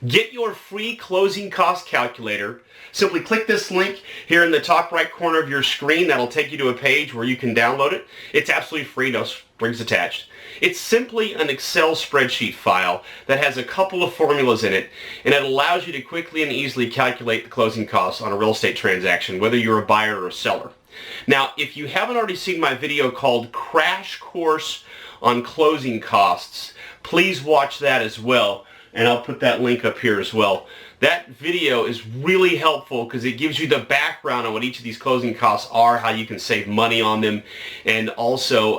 Get your free closing cost calculator. Simply click this link here in the top right corner of your screen. That'll take you to a page where you can download it. It's absolutely free, no strings attached. It's simply an Excel spreadsheet file that has a couple of formulas in it, and it allows you to quickly and easily calculate the closing costs on a real estate transaction, whether you're a buyer or a seller. Now, if you haven't already seen my video called Crash Course on Closing Costs, please watch that as well, and I'll put that link up here as well. That video is really helpful because it gives you the background on what each of these closing costs are, how you can save money on them, and also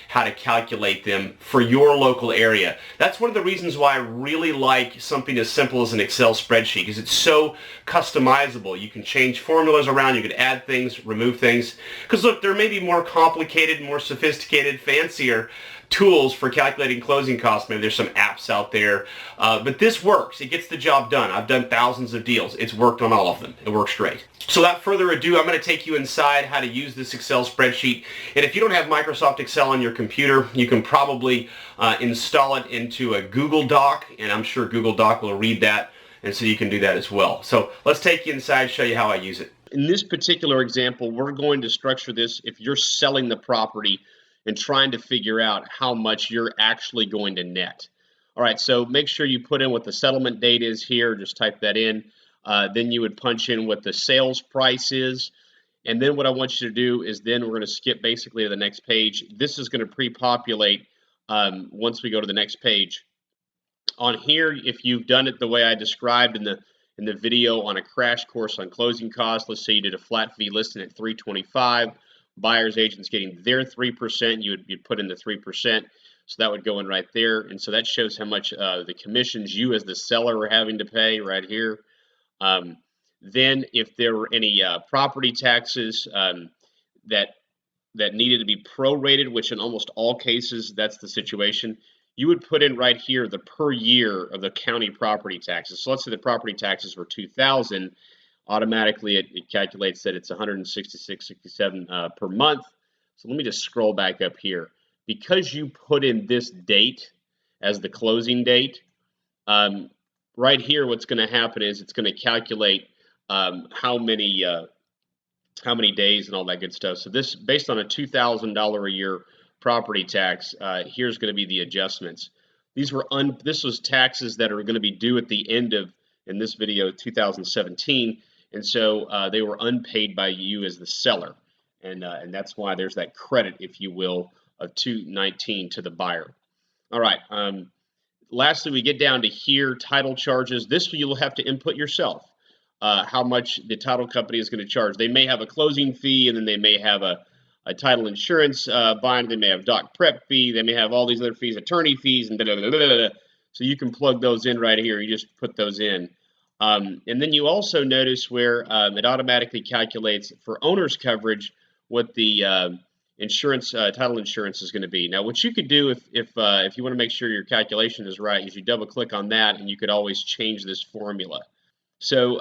how to calculate them for your local area. That's one of the reasons why I really like something as simple as an Excel spreadsheet, because it's so customizable. You can change formulas around, you can add things, remove things. Because look, there may be more complicated, more sophisticated, fancier tools for calculating closing costs. Maybe there's some apps out there, but this works. It gets the job done. I've done thousands of deals. It's worked on all of them. It works great. So without further ado, I'm going to take you inside how to use this Excel spreadsheet. And if you don't have Microsoft Excel on your computer, you can probably install it into a Google Doc, and I'm sure Google Doc will read that, and so you can do that as well. So let's take you inside, show you how I use it. In this particular example, we're going to structure this if you're selling the property and trying to figure out how much you're actually going to net. All right, so make sure you put in what the settlement date is here. Just type that in. Then you would punch in what the sales price is. And then what I want you to do is then we're going to skip basically to the next page. This is going to pre-populate once we go to the next page. On here, if you've done it the way I described in the video on a crash course on closing costs, let's say you did a flat fee listing at $325. Buyer's agent's getting their 3%, you'd put in the 3%, so that would go in right there. And so that shows how much the commissions you as the seller are having to pay right here. Then if there were any property taxes that needed to be prorated, which in almost all cases that's the situation, you would put in right here the per year of the county property taxes. So let's say the property taxes were $2,000. Automatically it calculates that it's $166.67 per month. So let me just scroll back up here. Because you put in this date as the closing date, right here what's going to happen is it's going to calculate how many days and all that good stuff. So this, based on a $2,000 a year property tax, here's going to be the adjustments. This was taxes that are going to be due at the end of, in this video, 2017. And so they were unpaid by you as the seller, and that's why there's that credit, if you will, of $219 to the buyer. All right. Lastly, we get down to here, title charges. This you'll have to input yourself, how much the title company is going to charge. They may have a closing fee, and then they may have a title insurance bind. They may have doc prep fee. They may have all these other fees, attorney fees, and so you can plug those in right here. You just put those in. And then you also notice where it automatically calculates for owner's coverage what the insurance, title insurance is going to be. Now, what you could do if you want to make sure your calculation is right is you double click on that, and you could always change this formula. So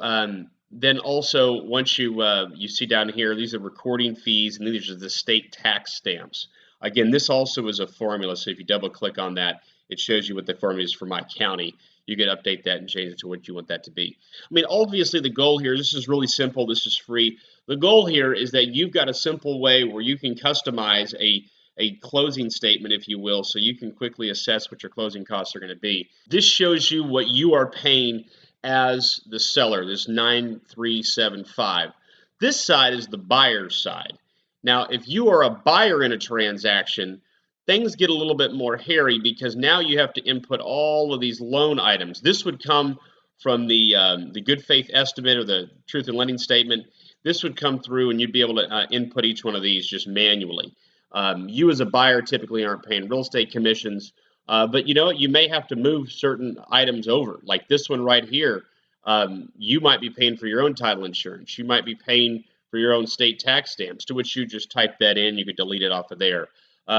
then also once you see down here, these are recording fees, and these are the state tax stamps. Again, this also is a formula, so if you double click on that, it shows you what the formula is for my county. You can update that and change it to what you want that to be. I mean, obviously the goal here, this is really simple, this is free. The goal here is that you've got a simple way where you can customize a closing statement, if you will, so you can quickly assess what your closing costs are going to be. This shows you what you are paying as the seller, this 9375. This side is the buyer's side. Now, if you are a buyer in a transaction, things get a little bit more hairy because now you have to input all of these loan items. This would come from the good faith estimate or the truth in lending statement. This would come through and you'd be able to input each one of these just manually. You as a buyer typically aren't paying real estate commissions, but you know, you may have to move certain items over. Like this one right here, you might be paying for your own title insurance. You might be paying for your own state tax stamps, to which you just type that in. You could delete it off of there.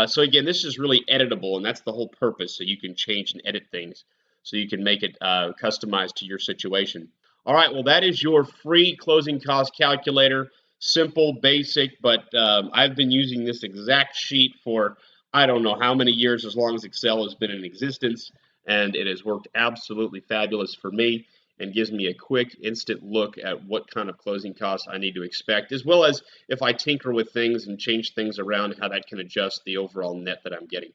So again, this is really editable, and that's the whole purpose, so you can change and edit things so you can make it customized to your situation. All right, well, that is your free closing cost calculator. Simple, basic, but I've been using this exact sheet for I don't know how many years, as long as Excel has been in existence, and it has worked absolutely fabulous for me and gives me a quick, instant look at what kind of closing costs I need to expect, as well as if I tinker with things and change things around, how that can adjust the overall net that I'm getting.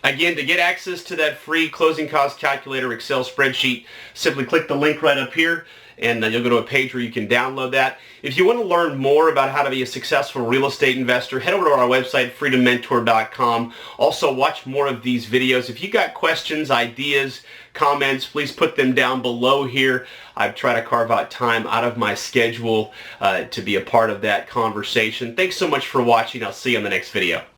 Again, to get access to that free closing cost calculator Excel spreadsheet, simply click the link right up here and you'll go to a page where you can download that. If you want to learn more about how to be a successful real estate investor, head over to our website, freedommentor.com. Also, watch more of these videos. If you got questions, ideas, comments, please put them down below here. I've tried to carve out time out of my schedule to be a part of that conversation. Thanks so much for watching. I'll see you on the next video.